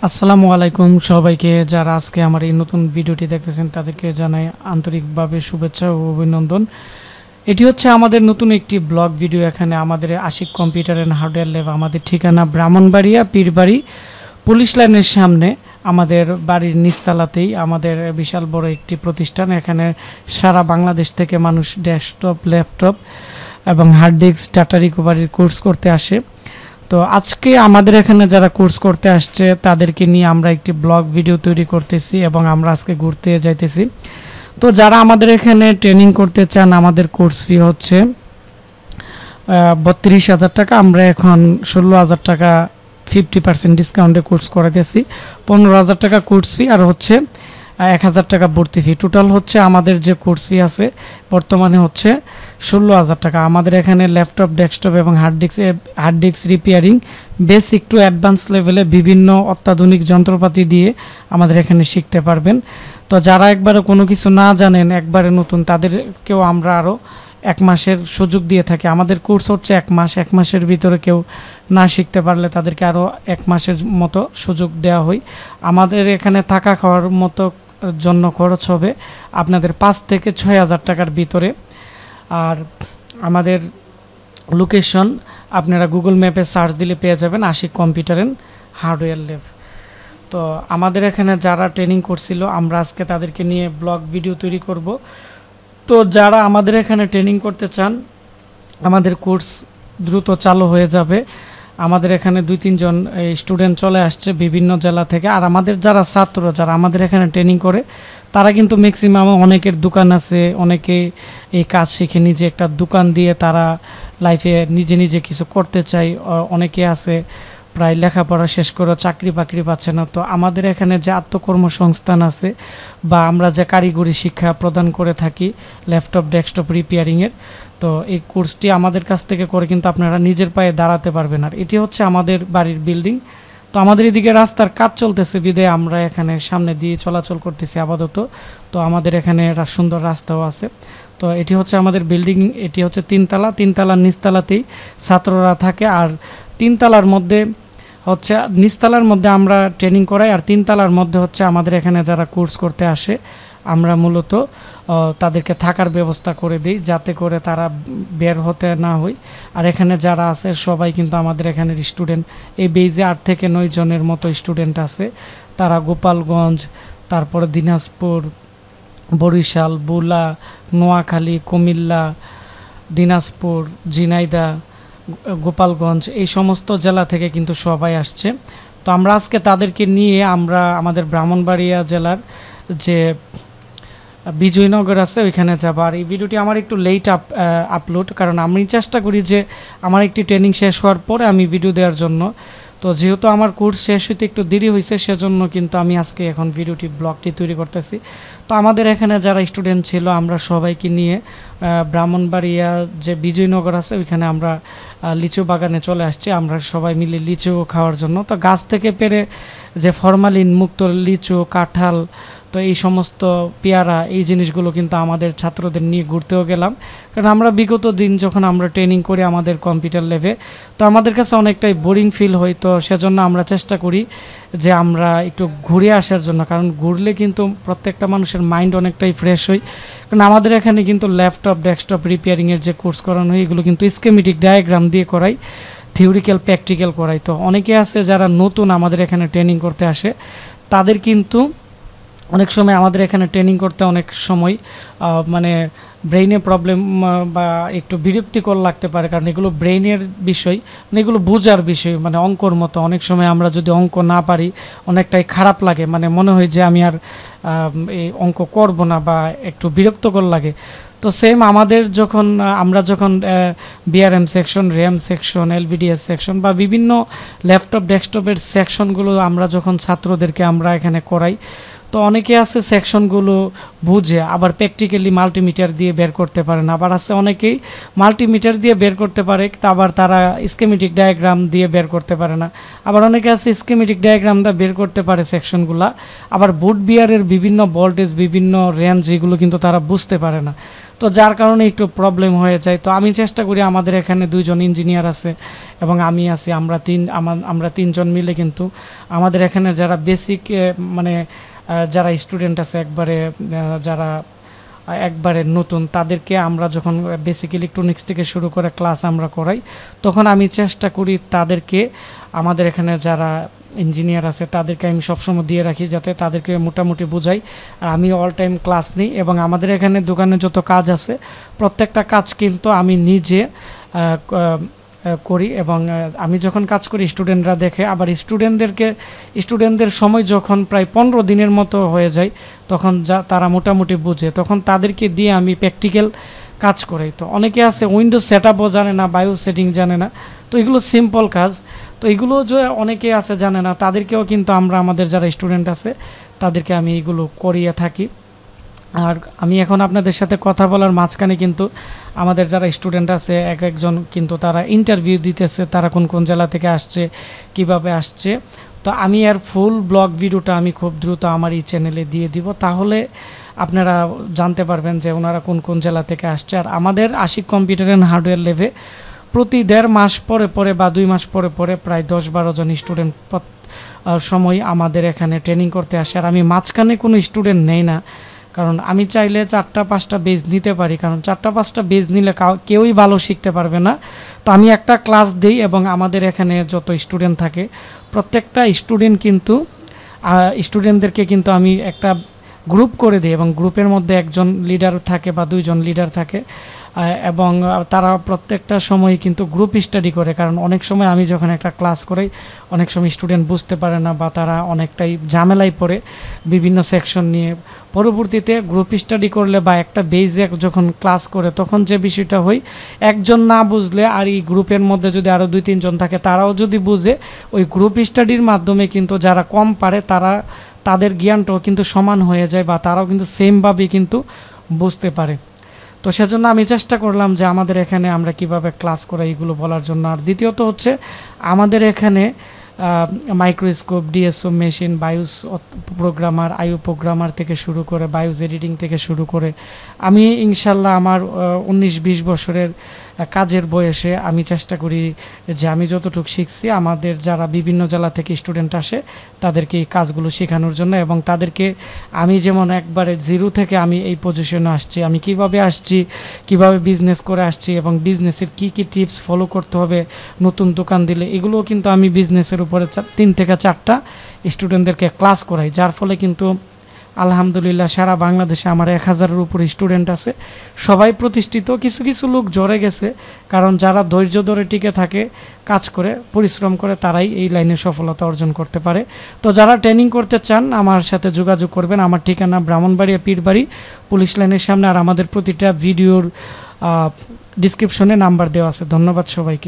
আসসালামু আলাইকুম সবাইকে। যারা আজকে আমার এই নতুন ভিডিওটি দেখতেছেন তাদেরকে জানাই আন্তরিকভাবে শুভেচ্ছা ও অভিনন্দন। এটি হচ্ছে আমাদের নতুন একটি ব্লগ ভিডিও। এখানে আমাদের Ashiq computer and hardware lab, আমাদের ঠিকানা ব্রাহ্মণবাড়িয়া পীরবাড়ি পুলিশ লাইনের সামনে, আমাদের বাড়ির নিচতলাতেই আমাদের বিশাল বড় একটি প্রতিষ্ঠান। এখানে সারা বাংলাদেশ থেকে মানুষ ডেস্কটপ, ল্যাপটপ এবং হার্ড ডিস্ক ডাটা রিকভারির কোর্স করতে আসে। তো আজকে আমাদের এখানে যারা কোর্স করতে আসছে তাদেরকে নিয়ে আমরা একটি ব্লগ ভিডিও তৈরি করতেছি এবং আমরা আজকে ঘুরতে যাইতেছি। তো যারা আমাদের এখানে ট্রেনিং করতে চান, আমাদের কোর্স ফি হচ্ছে 32,000 টাকা। আমরা এখন 16,000 টাকা 50% ডিসকাউন্টে কোর্স করাতেছি। 15,000 টাকা কোর্স ফি আর হচ্ছে 1,000 টাকা ভর্তি ফি। টোটাল হচ্ছে আমাদের যে কোর্স ফি আছে বর্তমানে হচ্ছে 16,000 টাকা। আমাদের এখানে ল্যাপটপ, ডেস্কটপ এবং hard disk repairing basic to advance লেভেলে বিভিন্ন অত্যাধুনিক যন্ত্রপাতি দিয়ে আমাদের এখানে শিখতে পারবেন। তো যারা একবারে কোনো কিছু না জানেন, একবারে নতুন, তাদেরকেও আমরা আরও 1 মাসের সুযোগ দিয়ে থাকি। আমাদের কোর্স হচ্ছে 1 মাস। 1 মাসের ভিতরে কেউ না শিখতে পারলে তাদেরকে আরও 1 মাসের মতো সুযোগ দেওয়া হয়। আমাদের এখানে থাকা খাওয়ার মতো জন্য খরচ হবে আপনাদের 5 থেকে 6,000 টাকার ভিতরে। আর আমাদের লোকেশন আপনারা গুগল ম্যাপে সার্চ দিলে পেয়ে যাবেন, Ashiq computer and hardware lab. তো আমাদের এখানে যারা ট্রেনিং করছিল আমরা আজকে তাদেরকে নিয়ে ব্লগ ভিডিও তৈরি করব। তো যারা আমাদের এখানে ট্রেনিং করতে চান, আমাদের কোর্স দ্রুত চালু হয়ে যাবে। আমাদের এখানে 2-3 জন স্টুডেন্ট চলে আসছে বিভিন্ন জেলা থেকে। আর আমাদের যারা ছাত্র, যারা আমাদের এখানে ট্রেনিং করে, তারা কিন্তু ম্যাক্সিমাম, অনেকের দোকান আছে, অনেকে এই কাজ শিখে নিজে একটা দোকান দিয়ে তারা লাইফে নিজে নিজে কিছু করতে চায়। অনেকে আছে প্রায় লেখাপড়া শেষ করে চাকরি বাকরি পাচ্ছে না। তো আমাদের এখানে যে আত্মকর্মসংস্থান আছে বা আমরা যে কারিগরি শিক্ষা প্রদান করে থাকি ল্যাপটপ, ডেস্কটপ রিপেয়ারিংয়ের, তো এই কোর্সটি আমাদের কাছ থেকে করে কিন্তু আপনারা নিজের পায়ে দাঁড়াতে পারবেন। আর এটি হচ্ছে আমাদের বাড়ির বিল্ডিং। তো আমাদের এদিকে রাস্তার কাজ চলতেছে বিধায় আমরা এখানে সামনে দিয়ে চলাচল করতেছি আপাতত। তো আমাদের এখানে সুন্দর রাস্তাও আছে। তো এটি হচ্ছে আমাদের বিল্ডিং। এটি হচ্ছে 3 তলা। 3 তলার নিচতলাতেই ছাত্ররা থাকে। আর 3 তলার মধ্যে হচ্ছে, নিচতলার মধ্যে আমরা ট্রেনিং করাই, আর 3 তলার মধ্যে হচ্ছে আমাদের এখানে যারা কোর্স করতে আসে আমরা মূলত তাদেরকে থাকার ব্যবস্থা করে দিই, যাতে করে তারা বের হতে না হয়। আর এখানে যারা আছে সবাই কিন্তু আমাদের এখানের স্টুডেন্ট। এই বেজে 8 থেকে 9 জনের মতো স্টুডেন্ট আছে। তারা গোপালগঞ্জ, তারপরে দিনাজপুর, বরিশাল, বুলা, নোয়াখালী, কুমিল্লা, দিনাজপুর, ঝিনাইদহ, গোপালগঞ্জ, এই সমস্ত জেলা থেকে কিন্তু সবাই আসছে। তো আমরা আজকে তাদেরকে নিয়ে আমরা আমাদের ব্রাহ্মণবাড়িয়া জেলার যে বিজয়নগর আছে ওইখানে যাব। আর এই ভিডিওটি আমার একটু লেট আপলোড, কারণ আমি চেষ্টা করি যে আমার একটি ট্রেনিং শেষ হওয়ার পরে আমি ভিডিও দেওয়ার জন্য। তো যেহেতু আমার কোর্স শেষ হইতে একটু দেরি হয়েছে, সেজন্য কিন্তু আমি আজকে এখন ভিডিওটি ব্লগটি তৈরি করতেছি। তো আমাদের এখানে যারা স্টুডেন্ট ছিল আমরা সবাইকে নিয়ে ব্রাহ্মণবাড়িয়া যে বিজয়নগর আছে ওইখানে আমরা লিচু বাগানে চলে আসছি। আমরা সবাই মিলে লিচু খাওয়ার জন্য। তো গাছ থেকে পেরে যে ফরমালিন মুক্ত লিচু, কাঁঠাল, তো এই সমস্ত পেয়ারা, এই জিনিসগুলো কিন্তু আমাদের ছাত্রদের নিয়ে ঘুরতেও গেলাম। কারণ আমরা বিগত দিন যখন আমরা ট্রেনিং করি আমাদের কম্পিউটার ল্যাবে, তো আমাদের কাছে অনেকটাই বোরিং ফিল হয়। তো সেজন্য আমরা চেষ্টা করি যে আমরা একটু ঘুরে আসার জন্য, কারণ ঘুরলে কিন্তু প্রত্যেকটা মানুষের মাইন্ড অনেকটাই ফ্রেশ হয়। কারণ আমাদের এখানে কিন্তু ল্যাপটপ, ডেস্কটপ রিপেয়ারিংয়ের যে কোর্স করানো হয় এগুলো কিন্তু স্কেমেটিক ডায়াগ্রাম দিয়ে করাই, থিওরিক্যাল প্র্যাকটিক্যাল করাই। তো অনেকে আছে যারা নতুন আমাদের এখানে ট্রেনিং করতে আসে, তাদের কিন্তু অনেক সময় আমাদের এখানে ট্রেনিং করতে অনেক সময় মানে ব্রেইনে প্রবলেম বা একটু বিরক্তিকর লাগতে পারে, কারণ এগুলো ব্রেইনের বিষয়, মানে এগুলো বোঝার বিষয়, মানে অঙ্কর মতো। অনেক সময় আমরা যদি অঙ্ক না পারি অনেকটাই খারাপ লাগে, মানে মনে হয় যে আমি আর এই অঙ্ক করব না বা একটু বিরক্তকর লাগে। তো সেম আমাদের যখন আমরা যখন BRM section, RAM section, LVDS section বা বিভিন্ন ল্যাপটপ, ডেস্কটপের সেকশনগুলো আমরা যখন ছাত্রদেরকে আমরা এখানে করাই, তো অনেকে আছে সেকশনগুলো বুঝে আবার প্র্যাকটিক্যালি মাল্টিমিটার দিয়ে বের করতে পারে না, আবার আছে অনেকেই মাল্টিমিটার দিয়ে বের করতে পারে আবার তারা স্কেমেটিক ডায়াগ্রাম দিয়ে বের করতে পারে না, আবার অনেকে আছে স্কেমেটিক ডায়াগ্রাম দিয়ে বের করতে পারে সেকশনগুলো, আবার বুট বিয়ারের বিভিন্ন ভোল্টেজ বিভিন্ন রেঞ্জ এগুলো কিন্তু তারা বুঝতে পারে না। তো যার কারণে একটু প্রবলেম হয়ে যায়। তো আমি চেষ্টা করি, আমাদের এখানে 2জন ইঞ্জিনিয়ার আছে এবং আমি আছি, আমরা 3জন মিলে কিন্তু আমাদের এখানে যারা বেসিক মানে যারা স্টুডেন্ট আছে যারা একবারে নতুন, তাদেরকে আমরা যখন বেসিক ইলেকট্রনিক্স থেকে শুরু করে ক্লাস আমরা করাই, তখন আমি চেষ্টা করি তাদেরকে, আমাদের এখানে যারা ইঞ্জিনিয়ার আছে তাদেরকে আমি সবসময় দিয়ে রাখি যাতে তাদেরকে মোটামুটি বোঝাই। আর আমি অল টাইম ক্লাস নিই এবং আমাদের এখানে দোকানে যত কাজ আছে প্রত্যেকটা কাজ কিন্তু আমি নিজে করি এবং আমি যখন কাজ করি স্টুডেন্টরা দেখে, আবার স্টুডেন্টদের সময় যখন প্রায় 15 দিনের মতো হয়ে যায় তখন তারা মোটামুটি বুঝে, তখন তাদেরকে দিয়ে আমি প্র্যাকটিক্যাল কাজ করাই। তো অনেকে আছে উইন্ডোজ সেটআপও জানে না, বায়ো সেটিং জানে না, তো এগুলো সিম্পল কাজ, তো এগুলো যে অনেকে আছে জানে না, তাদেরকেও কিন্তু আমরা আমাদের যারা স্টুডেন্ট আছে তাদেরকে আমি এগুলো করিয়ে থাকি। আর আমি এখন আপনাদের সাথে কথা বলার মাঝখানে কিন্তু আমাদের যারা স্টুডেন্ট আছে একজন কিন্তু তারা ইন্টারভিউ দিতেছে, তারা কোন কোন জেলা থেকে আসছে, কিভাবে আসছে। তো আমি আর ফুল ব্লগ ভিডিওটা আমি খুব দ্রুত আমার এই চ্যানেলে দিয়ে দিব, তাহলে আপনারা জানতে পারবেন যে ওনারা কোন কোন জেলা থেকে আসছে। আর আমাদের আশিক কম্পিউটার অ্যান্ড হার্ডওয়্যার ল্যাবে প্রতি 1.5 মাস পরে পরে বা 2 মাস পরে পরে প্রায় 10-12 জন স্টুডেন্ট সময় আমাদের এখানে ট্রেনিং করতে আসে। আর আমি মাঝখানে কোনো স্টুডেন্ট নেই না, কারণ আমি চাইলে 4টা-5টা বেজ নিতে পারি, কারণ 4টা-5টা বেজ নিলে কেউই ভালো শিখতে পারবে না। তো আমি একটা ক্লাস দিই এবং আমাদের এখানে যত স্টুডেন্ট থাকে প্রত্যেকটা স্টুডেন্ট কিন্তু স্টুডেন্টদেরকে কিন্তু আমি একটা গ্রুপ করে দিই এবং গ্রুপের মধ্যে একজন লিডার থাকে বা 2জন লিডার থাকে এবং তারা প্রত্যেকটা সময় কিন্তু গ্রুপ স্টাডি করে, কারণ অনেক সময় আমি যখন একটা ক্লাস করাই অনেক সময় স্টুডেন্ট বুঝতে পারে না বা তারা অনেকটাই ঝামেলায় পড়ে বিভিন্ন সেকশন নিয়ে। পরবর্তীতে গ্রুপ স্টাডি করলে বা একটা বেজে যখন ক্লাস করে তখন যে বিষয়টা হয়, একজন না বুঝলে আর এই গ্রুপের মধ্যে যদি আরও 2-3 জন থাকে তারাও যদি বুঝে, ওই গ্রুপ স্টাডির মাধ্যমে কিন্তু যারা কম পারে তাদের জ্ঞানটাও কিন্তু সমান হয়ে যায় বা তারাও কিন্তু সেমভাবে কিন্তু বুঝতে পারে। তো সেজন্য আমি চেষ্টা করলাম যে আমাদের এখানে আমরা কিভাবে ক্লাস করাই এগুলো বলার জন্য। আর দ্বিতীয়ত হচ্ছে আমাদের এখানে microscope, DSO machine, BIOS programmer, IO programmer থেকে শুরু করে বায়োস এডিটিং থেকে শুরু করে আমি ইনশাল্লাহ আমার 19-20 বছরের কাজের বয়সে আমি চেষ্টা করি যে আমি যতটুকু শিখছি আমাদের যারা বিভিন্ন জেলা থেকে স্টুডেন্ট আসে তাদেরকে এই কাজগুলো শেখানোর জন্য, এবং তাদেরকে আমি যেমন একবারে জিরো থেকে আমি এই পজিশনে আসছি, আমি কিভাবে আসছি, কিভাবে বিজনেস করে আসছি এবং বিজনেসের কি কি টিপস ফলো করতে হবে নতুন দোকান দিলে, এগুলোও কিন্তু আমি বিজনেসের উপরে 3 থেকে 4টা স্টুডেন্টদেরকে ক্লাস করাই, যার ফলে কিন্তু আলহামদুলিল্লাহ সারা বাংলাদেশে আমার 1000-এর উপরে স্টুডেন্ট আছে, সবাই প্রতিষ্ঠিত। কিছু কিছু লোক ঝরে গেছে, কারণ যারা ধৈর্য ধরে টিকে থাকে, কাজ করে পরিশ্রম করে, তারাই এই লাইনে সফলতা অর্জন করতে পারে। তো যারা ট্রেনিং করতে চান আমার সাথে যোগাযোগ করবেন। আমার ঠিকানা ব্রাহ্মণবাড়িয়া পীরবাড়ি পুলিশ লাইনের সামনে, আর আমাদের প্রতিটা ভিডিওর ডিসক্রিপশনে নাম্বার দেওয়া আছে। ধন্যবাদ সবাইকে।